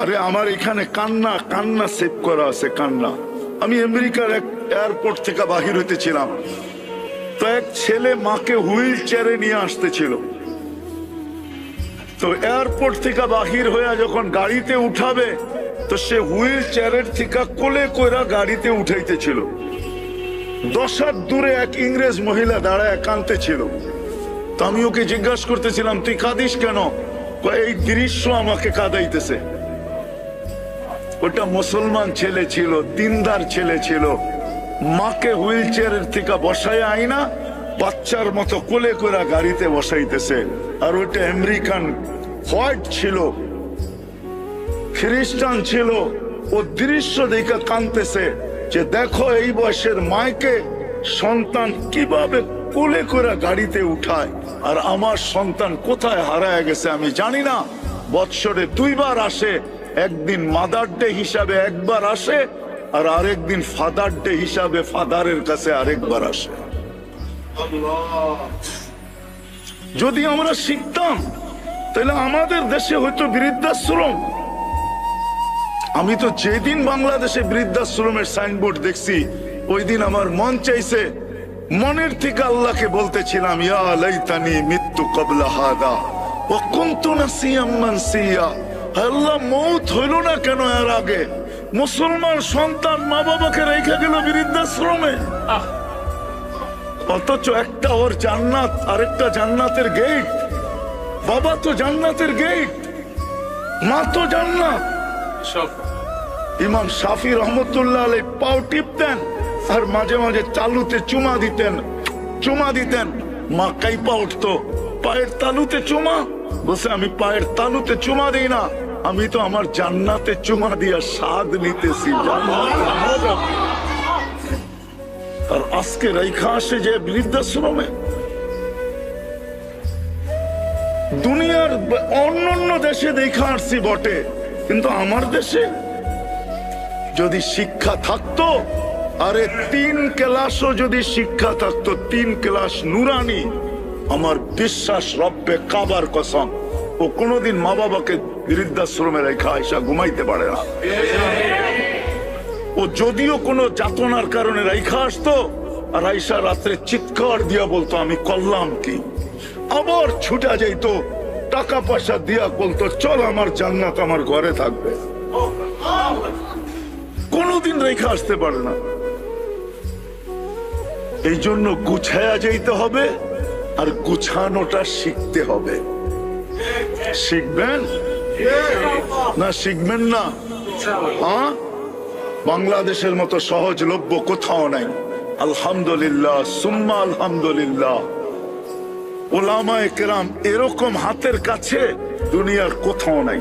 আরে আমার এখানে কান্না কান্না সেভ করা আছে কান্না। আমি আমেরিকার এক এয়ারপোর্ট থেকে বাহির হইতেছিলাম, তো এক ছেলে মাকে হুইল চেয়ারে নিয়ে আসতেছিল। তো এয়ারপোর্ট থেকে বাহির হয়ে যখন গাড়িতে উঠাবে, তো সে হুইল চেয়ারের থেকে কোলে কইরা গাড়িতে উঠাইতেছিল। 10 হাত দূরে এক ইংরেজ মহিলা দাঁড়ায় কাঁদতেছিল। তো আমি ওকে জিজ্ঞাসা করতেছিলাম, তুই কাঁদিস কেন? এই দৃশ্য আমাকে কাঁদাইতেছে। ওটা মুসলমান ছেলে ছিল, দিনদার ছেলে ছিল, মাকে হুইল চেয়ারের থেকে বসায় আইনা বাচ্চার মতো কোলে করে গাড়িতে বসাইতেছে। আর ওইটা আমেরিকান হোয়াইট ছিল, খ্রিস্টান ছিল। ও দৃশ্য দেখে কাঁদতেছে যে দেখো এই বয়সের মাকে সন্তান কিভাবে কোলে করে গাড়িতে উঠায়, আর আমার সন্তান কোথায় হারায় গেছে আমি জানি না। বৎসরে 2 বার আসে, একদিন মাদার ডে হিসাবে একবার আসে, আর আরেকদিন ফাদার ডে হিসাবে ফাদারের কাছে আরেকবার আসে। যদি আমরা শিখতাম তাহলে আমাদের দেশে হয়তো বৃদ্ধাশ্রম। আমি তো যেদিন বাংলাদেশে বৃদ্ধাশ্রমের সাইনবোর্ড দেখছি, ওই দিন আমার মন চাইছে, মনের থেকে আল্লাহকে বলতেছিলাম, ইয়া লাইতানি মিত্তু ক্বাবলা হাদা ওয়া কুনতু নাসিয়াম মানসিয়া। আল্লাহ, মৌত হইল না কেন এর আগে? মুসলমান সন্তান মা বাবাকে রেখে গেল বৃদ্ধাশ্রমে, অথচ একটা ওর জান্নাত, আরেকটা জান্নাতের গেট। বাবা তো জান্নাতের গেট, মা তো জান্নাত। ইমাম শাফি রহমতুল্লাহ আলাইহি পাও টিপতেন আর মাঝে মাঝে তালুতে চুমা দিতেন। মা কাইপা উঠতো, পায়ের তালুতে চুমা। বসে আমি পায়ের তালুতে চুমা দিই না, আমি তো আমার জান্নাতে চুমা দিয়া স্বাদ নিতেছি। আর আজকে রেখা আসে যে বৃদ্ধাশ্রমে। দুনিয়ার অন্য দেশে দেখা আসছি বটে, কিন্তু আমার দেশে যদি শিক্ষা থাকতো, আরে 3 ক্লাসও যদি শিক্ষা থাকতো, 3 ক্লাস নুরানি, আমার বিশ্বাস রব্বে কাবার কসম, ও কোনোদিন মা বাবাকে বৃদ্ধাশ্রমে রেখা আইসা ঘুমাইতে পারে না। ও যদিও কোনো যাতনার কারণে রেখা আসতো, আর আইসা রাত্রে চিৎকার দিয়া বলতো আমি করলাম কি, আবার ছুটা যাইতো, টাকা পয়সা দিয়া বলতো চল আমার জান্নাত আমার ঘরে থাকবে। কোনদিন রেখা আসতে পারে না। এই জন্য গুছায়া যাইতে হবে, আর গুছানোটা শিখতে হবে। শিখবেন না শিখবেন না? হ্যাঁ, বাংলাদেশের মতো সহজলভ্য কোথাও নাই। আলহামদুলিল্লাহ সুম্মা আলহামদুলিল্লাহ, উলামায়ে কেরাম এরকম হাতের কাছে দুনিয়ার কোথাও নাই।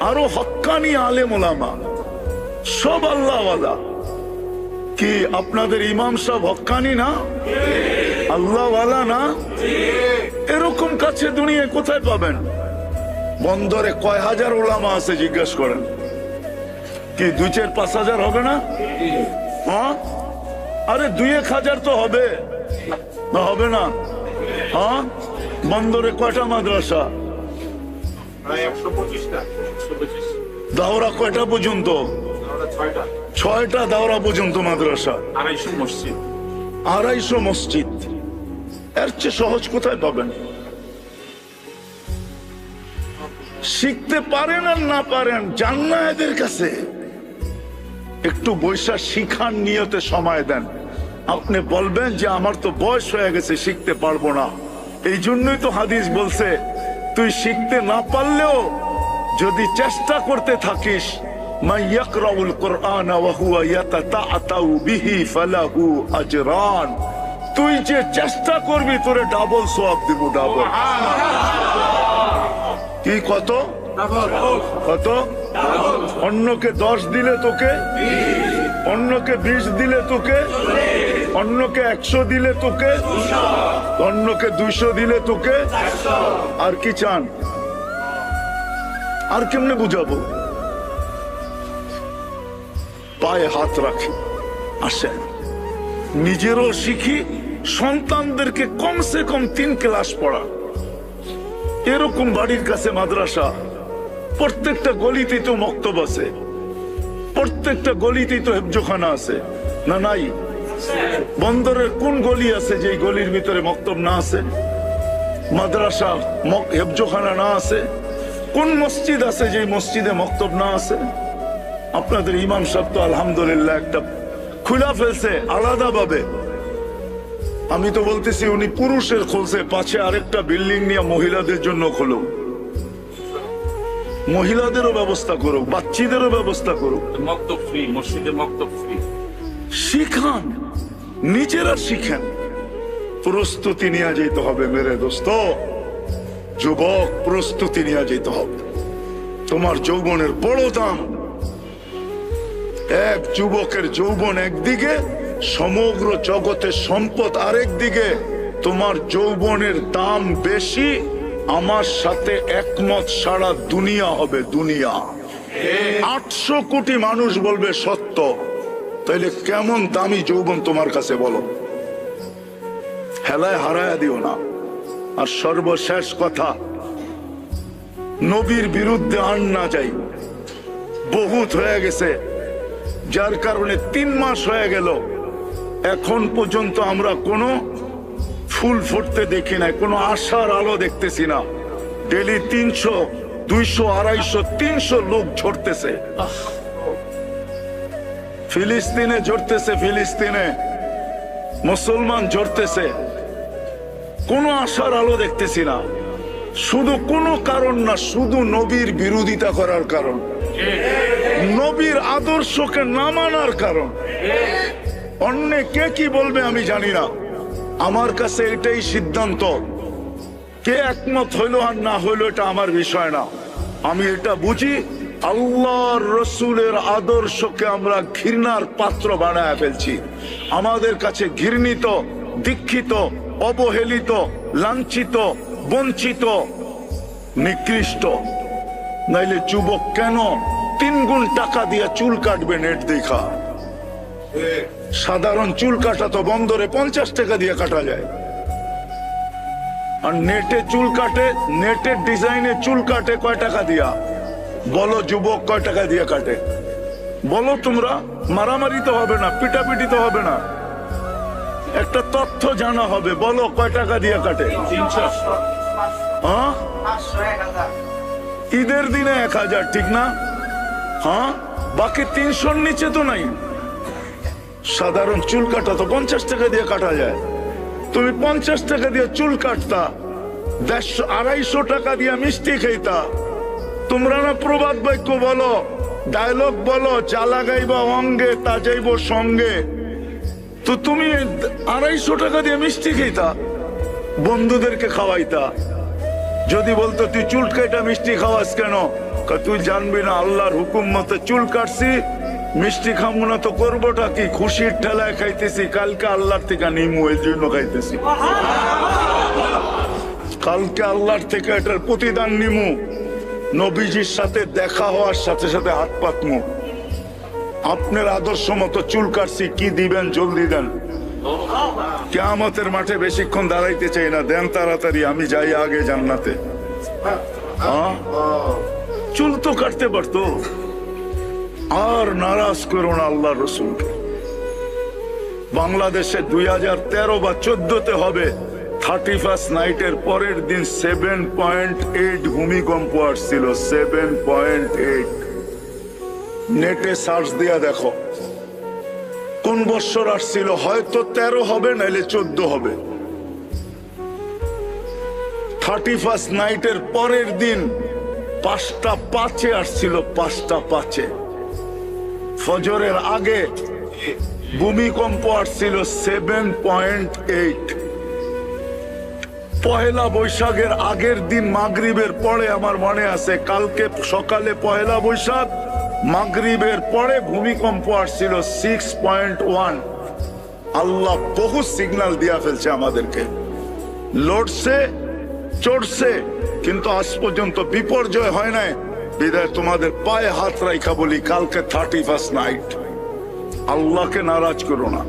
আরো হক্কানি আলেম ওলামা, সব আল্লাহওয়ালা। কি আপনাদের ইমাম সাহেব হক্কানি না? আল্লাহওয়ালা না? এরকম কাছে দুনিয়ায় কোথায় পাবেন? বন্দরে কয় হাজার ওলামা আছে জিজ্ঞাসা করেন, কি 2-4-5 হাজার হবে না? হ্যাঁ, আরে 2-1 হাজার তো হবে না, হবে না? হ্যাঁ, বন্দরে কয়টা মাদ্রাসা? দাওরা কয়টা পর্যন্ত? 6টা দাওরা পর্যন্ত মাদ্রাসা, 250 মসজিদ। এর চেয়ে সহজ কোথায় পাবেন? শিখতে পারেন আর না পারেন, জান্না এদের কাছে। একটু বৈশা শিখার নিয়তে সময় দেন। আপনি বলবেন যে আমার তো বয়স হয়ে গেছে, শিখতে পারবো না। এই জন্যই তো হাদিস বলছে, তুই শিখতে না পারলেও যদি চেষ্টা করতে থাকিস, মান ইয়াকরাউল কুরআন ওয়া হুয়া ইয়াতাতাআতাউ বিহি ফালাহু আজরান। তুই যে চেষ্টা করবি তোরে ডাবল সওয়াব দিব, ডাবল। কি কত? কত? অন্যকে 10 দিলে তোকে, অন্যকে 20 দিলে তোকে, অন্যকে 100 দিলে তোকে, অন্যকে 200 দিলে তোকে। আর কি চান? আর কেমনে বুঝাবো? পায়ে হাত রাখি, আসেন নিজেরও শিখি, সন্তানদেরকে কমসে কম 3 ক্লাস পড়া। এরকম বাড়ির কাছে মাদ্রাসা, প্রত্যেকটা গলিতেই তো মক্তব আছে, প্রত্যেকটা গলিতেই তো হেফজোখানা আছে, না নাই? বন্দরের কোন গলি আছে যে গলির ভিতরে মক্তব না আছে, মাদ্রাসা হেফজোখানা না আছে? কোন মসজিদ আছে যে মসজিদে মক্তব না আছে? আপনাদের ইমাম সাহেব তো আলহামদুলিল্লাহ একটা খুলা ফেলছে আলাদা ভাবে। আমি তো বলতেছি উনি পুরুষের খুলছে, পাশে আরেকটা বিল্ডিং নিয়ে মহিলাদের জন্য খুলুক, মহিলাদেরও ব্যবস্থা করুক, বাচ্চাদেরও ব্যবস্থা করুক, মক্তব ফ্রি, মসজিদে মক্তব ফ্রি। শিখান, নিজেরা শিখেন। প্রস্তুতি নিয়ে যেতে হবে মেরে দোস্ত, যুবক, প্রস্তুতি নিয়ে যেতে হবে। তোমার যৌবনের বড় দাম। এক যুবকের যৌবন একদিকে, সমগ্র জগতের সম্পদ আরেক দিকে। তোমার যৌবনের দাম বেশি, আমার সাথে একমত, সারা দুনিয়া হবে দুনিয়া। 800 কোটি মানুষ বলবে সত্য, তাইলে কেমন দামি যৌবন তোমার কাছে বলো? হেলায় হারায়া দিও না। আর সর্বশেষ কথা, নবীর বিরুদ্ধে আন না যাই। বহুত হয়ে গেছে, যার কারণে 3 মাস হয়ে গেল, এখন পর্যন্ত আমরা কোনো ফুল ফুটতে দেখি না, কোনো আশার আলো দেখতেছি না। ডেলি 300, 200, 250, 300 লোক ঝরতেছে, ফিলিস্তিনে ঝরতেছে, ফিলিস্তিনে মুসলমান ঝরতেছে, কোনো আশার আলো দেখতেছি না। শুধু কোনো কারণ না, শুধু নবীর বিরোধিতা করার কারণ, নবীর আদর্শকে না মানার কারণ। অন্য কে কি বলবে আমি জানি না, আমার কাছে এটাই সিদ্ধান্ত। কে একমত হইলো আর না হইলো এটা আমার বিষয় না। আমি এটা বুঝি, আল্লাহর রসুলের আদর্শকে আমরা ঘৃণার পাত্র বানায় ফেলছি। আমাদের কাছে ঘৃণিত, দীক্ষিত, অবহেলিত, লাঞ্ছিত, বঞ্চিত, নিকৃষ্ট। নাইলে যুবক কেন 3 গুণ টাকা দিয়ে চুল কাটবে নেট দেখা? সাধারণ চুল কাটা তো বন্দরে 50 টাকা দিয়ে কাটা যায়, আর নেটে চুল কাটে, নেটের ডিজাইনে চুল কাটে কয় টাকা দিয়া? বলো যুবক, কয় টাকা দিয়ে কাটে? বলো তোমরা। মারামারি তো হবে না, পিটাপিটি তো হবে না, একটা তথ্য জানা হবে। বলো কয় টাকা দিয়ে কাটে? 300। হ্যাঁ, ঈদের দিনে 1000, ঠিক না? হ্যাঁ, বাকি 300-র নিচে তো নাই। সাধারণ চুল কাটা তো 50 টাকা দিয়ে কাটা যায়। তুমি 50 টাকা দিয়ে চুল কাটতা, 150, 250 টাকা দিয়ে মিষ্টি খাইতা। তোমরা না প্রবাদ বাক্য বলো, ডায়লগ বলো, চা লাগাইবা অঙ্গে তা যাইব সঙ্গে। তো তুমি 250 টাকা দিয়ে মিষ্টি খাইতা, বন্ধুদেরকে খাওয়াইতা। যদি বলতো তুই চুল কাটা মিষ্টি খাওয়াস কেন? তুই জানবি না আল্লাহর হুকুম মতো চুল কাটছি, মিষ্টি খামু না তো করবোটা কি? খুশির ঠেলায় খাইতেছি, কালকে আল্লাহর থেকে নিমু, এই জন্য খাইতেছি। কালকে আল্লাহর থেকে এটার প্রতিদান নিমু। নবীজির সাথে দেখা হওয়ার সাথে সাথে হাত পাতমু। আপনার আদর্শ মতো চুল কাটছি, কি দিবেন জলদি দেন। কিয়ামতের মাঠে বেশিক্ষণ দাঁড়াইতে চাই না, দেন তাড়াতাড়ি, আমি যাই আগে জান্নাতে। চুল তো কাটতে পারতো। আর নারাজ করো না আল্লাহ রসুলকে। বাংলাদেশে 2013 বা 2014-তে হবে 31st নাইটের পরের দিন 7.8 ভূমিকম্প আসছিল, 7.8। নেটে সার্চ দিয়া দেখো কোন বছর আসছিল। হয়তো 13 হবে, নাইলে 14 হবে। 31st নাইটের পরের দিন 5টা 5-এ আসছিল, 5টা 5-এ। ফজরের আগে ভূমিকম্প আসছিল 7.8। পহেলা বৈশাখের আগের দিন মাগরিবের পরে, আমার মনে আছে, কালকে সকালে পহেলা বৈশাখ, মাগরিবের পরে ভূমিকম্প আসছিল 6.1। আল্লাহ বহু সিগন্যাল দিয়া ফেলছে আমাদেরকে, লড়ছে, চড়ছে, কিন্তু আজ পর্যন্ত বিপর্যয় হয় নাই। বিদায় তোমাদের পায়ে হাত রাখা বলি, কালকে 31st নাইট। আল্লাহকে নারাজ করো না।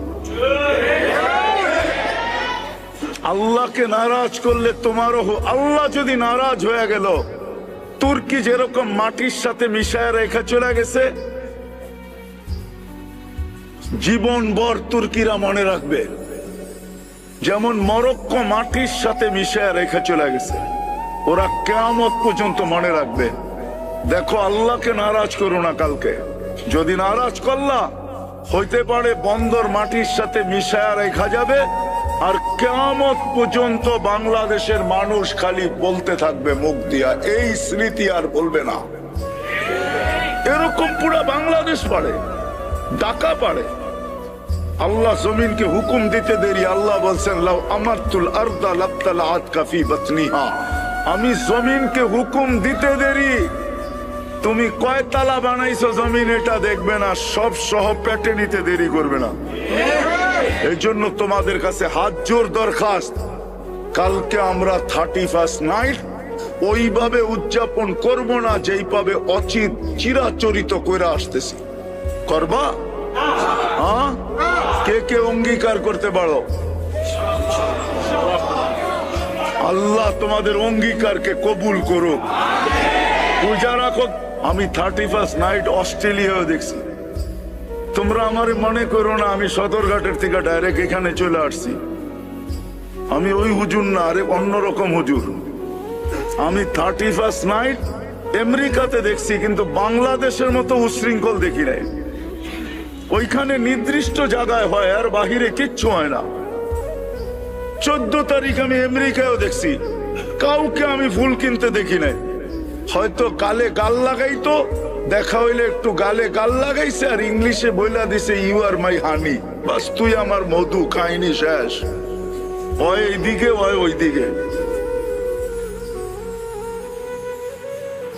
আল্লাহকে নারাজ করলে তোমারও, আল্লাহ যদি নারাজ হয়ে গেল তুর্কি যেরকম মাটির সাথে মিশায় রেখা চলে গেছে, জীবনভর তুর্কিরা মনে রাখবে। যেমন মরক্কো মাটির সাথে মিশায় রেখা চলে গেছে, ওরা কিয়ামত পর্যন্ত মনে রাখবে। দেখো, আল্লাহকে নারাজ করো না। কালকে যদি নারাজ করলা, হইতে পারে বন্দর মাটির সাথে মিশায় রেখা যাবে, আর কিয়ামত পর্যন্ত বাংলাদেশের মানুষ খালি বলতে থাকবে মুখ দিয়া, এই স্মৃতি আর বলবে না। এরকম পুরা বাংলাদেশ পারে, ঢাকা পারে। আল্লাহ জমিনকে হুকুম দিতে দেরি। আল্লাহ বলছেন, লাউ আমারতুল আরদা লাবতালাআত কাফি বাতনিহা। আমি জমিনকে হুকুম দিতে দেরি, তুমি কয় তালা বানাইছো জমিন এটা দেখবে না, সব সহ পেটে নিতে দেরি করবে না। এই জন্য তোমাদের কাছে হাত জোর দরখাস্ত, কালকে আমরা 31st নাইট ওইভাবে উদযাপন করব না যেইভাবে অচিত চিরাচরিত করে আসতেছি। করবা? হ্যাঁ, কে কে অঙ্গীকার করতে পারো? আল্লাহ তোমাদের অঙ্গীকারকে কবুল করুক। পূজা রাখো। আমি 31st নাইট অস্ট্রেলিয়ায় দেখছি। তোমরা আমার মনে করো না আমি সদরঘাটের থেকে ডাইরেক্ট এখানে চলে আসছি। আমি ওই হুজুর না, আরে অন্যরকম হুজুর। আমি 31st নাইট আমেরিকাতে দেখছি, কিন্তু বাংলাদেশের মতো উশৃঙ্খল দেখি নাই। ওইখানে নির্দিষ্ট জায়গায় হয়, আর বাহিরে কিচ্ছু হয় না। 14 তারিখ আমি আমেরিকায়ও দেখছি, কাউকে আমি ফুল কিনতে দেখি নাই। হয়তো গালে গাল লাগাইতো, দেখা হইলে একটু গালে গাল লাগাইছে, আর ইংলিশে বইলা দিছে, ইউ আর মাই হানি। বাস, তুই আমার মধু, খাইনি শেষ। হয় এইদিকে হয় ওইদিকে।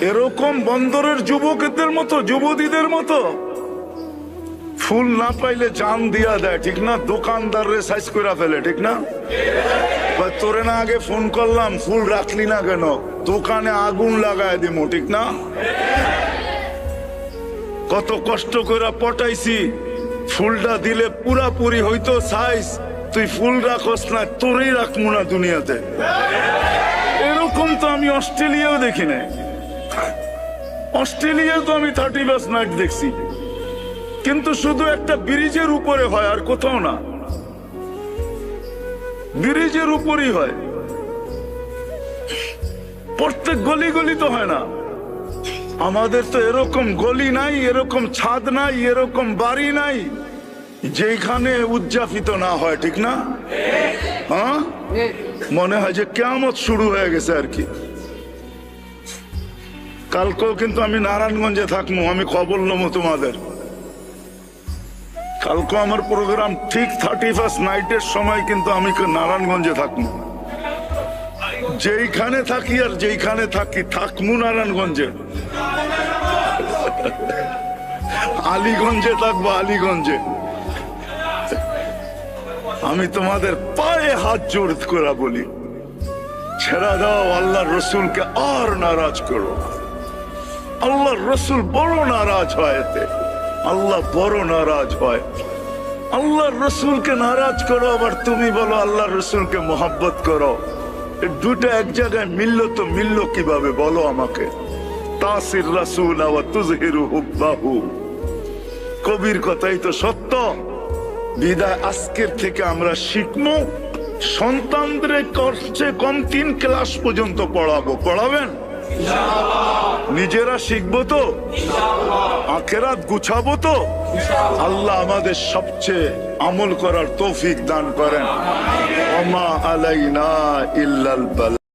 এরকম বন্দরের যুবকদের মতো, যুবতীদের মতো ফুল না পাইলে জান দিয়া দেয়, ঠিক না? দোকানদারে সাইজ করে ফেলে, ঠিক না? তোরে না আগে ফোন করলাম, ফুল রাখলি না কেন? দোকানে আগুন লাগায় দিব, ঠিক না? কত কষ্ট করে পটাইছি, ফুলটা দিলে পুরাপুরি হইতো সাইজ, তুই ফুল রাখস না, তোরই রাখবো না দুনিয়াতে। এরকম তো আমি অস্ট্রেলিয়াও দেখি নাই। অস্ট্রেলিয়া তো আমি 31st নাইট দেখছি, কিন্তু শুধু একটা ব্রিজের উপরে হয়, আর কোথাও না। ব্রিজের উপরই হয়, প্রত্যেক গলি গলি তো হয় না। আমাদের তো এরকম গলি নাই, এরকম ছাদ নাই, এরকম বাড়ি নাই যেখানে উদযাপিত না হয়, ঠিক না? হ্যাঁ, মনে হয় যে কিয়ামত শুরু হয়ে গেছে আর কি। কালকেও কিন্তু আমি নারায়ণগঞ্জে থাকবো, আমি খবর নেবো তোমাদের। কালকে আমার প্রোগ্রাম ঠিক 31st নাইটের সময়, কিন্তু আমি নারায়ণগঞ্জে থাকবো। যেইখানে থাকি আর যেইখানে থাকি, থাকবো নারায়ণগঞ্জে। আলীগঞ্জে থাকবো, আলীগঞ্জে। আমি তোমাদের পায়ে হাত জোর করে বলি, ছেড়া দাও, আল্লাহর রসুলকে আর নারাজ করো। আল্লাহর রসুল বড় নারাজ হয় এতে, আল্লাহ বড় নারাজ হয়। আল্লাহর রসুলকে নারাজ করো, আবার তুমি বলো আল্লাহর রসুলকে মোহাব্বত করো। দুটো এক জায়গায় মিললো তো মিললো কিভাবে বলো আমাকে? তাসির রাসূল ওয়া তুযহিরু হুব্বাহু, কবির কথাই তো সত্য। বিদায় আজকের থেকে আমরা শিখবো, সন্তানদের কমসে কম 3 ক্লাস পর্যন্ত পড়াবো। পড়াবেন? নিজেরা শিখবো তো, আখেরাত গুছাবো তো। আল্লাহ আমাদের সবচেয়ে আমল করার তৌফিক দান করেন। ওমা আলাইনা ইল্লাল বালাগ।